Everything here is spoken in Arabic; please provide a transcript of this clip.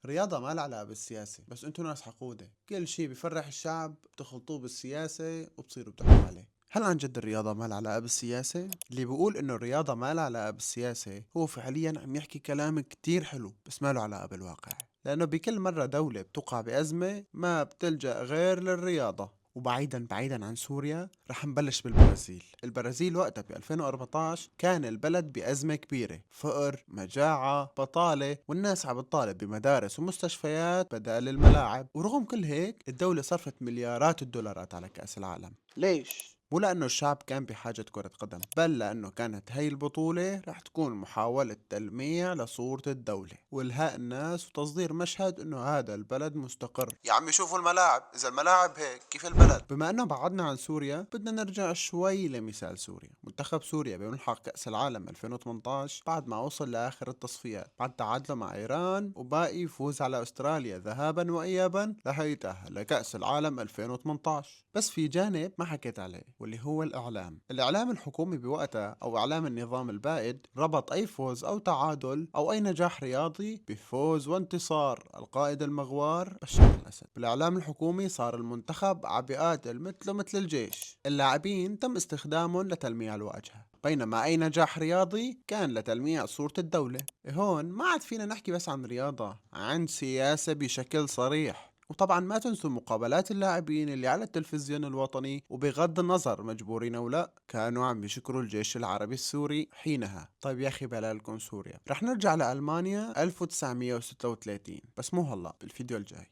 الرياضة ما لها علاقة بالسياسة، بس انتو ناس حقودة، كل شي بيفرح الشعب بتخلطوه بالسياسة وبتصيروا بتحكوا عليه. هل عن جد الرياضة ما لها علاقة بالسياسة؟ اللي بيقول انه الرياضة ما لها علاقة بالسياسة هو فعليا عم يحكي كلام كتير حلو بس ما له علاقة بالواقع، لانه بكل مرة دولة بتقع بأزمة ما بتلجأ غير للرياضة. وبعيدا عن سوريا رح نبلش بالبرازيل. البرازيل وقتها ب 2014 كان البلد بأزمة كبيرة، فقر، مجاعة، بطالة، والناس عم بتطالب بمدارس ومستشفيات بدل الملاعب. ورغم كل هيك الدولة صرفت مليارات الدولارات على كأس العالم. ليش؟ مو لأنه الشعب كان بحاجة كرة قدم، بل لأنه كانت هاي البطولة رح تكون محاولة تلميع لصورة الدولة وإلهاء الناس وتصدير مشهد إنه هذا البلد مستقر. يا عمي شوفوا الملاعب، إذا الملاعب هيك كيف البلد؟ بما أنه بعدنا عن سوريا بدنا نرجع شوي لمثال سوريا. منتخب سوريا بملحق كأس العالم 2018 بعد ما وصل لآخر التصفيات بعد تعادله مع إيران وباقي يفوز على أستراليا ذهابا وإيابا لهي يتأهل لكأس العالم 2018. بس في جانب ما حكيت عليه واللي هو الإعلام الحكومي بوقتها أو إعلام النظام البائد ربط أي فوز أو تعادل أو أي نجاح رياضي بفوز وانتصار القائد المغوار بشار الأسد. بالإعلام الحكومي صار المنتخب عم بيقاتل مثله مثل الجيش، اللاعبين تم استخدامهم لتلميع الواجهة، بينما أي نجاح رياضي كان لتلميع صورة الدولة. هون ما عاد فينا نحكي بس عن رياضة، عن سياسة بشكل صريح. وطبعا ما تنسوا مقابلات اللاعبين اللي على التلفزيون الوطني، وبغض النظر مجبورين او لا كانوا عم يشكروا الجيش العربي السوري حينها. طيب يا اخي بلالكم سوريا، رح نرجع لألمانيا 1936 بس مو هلا، بالفيديو الجاي.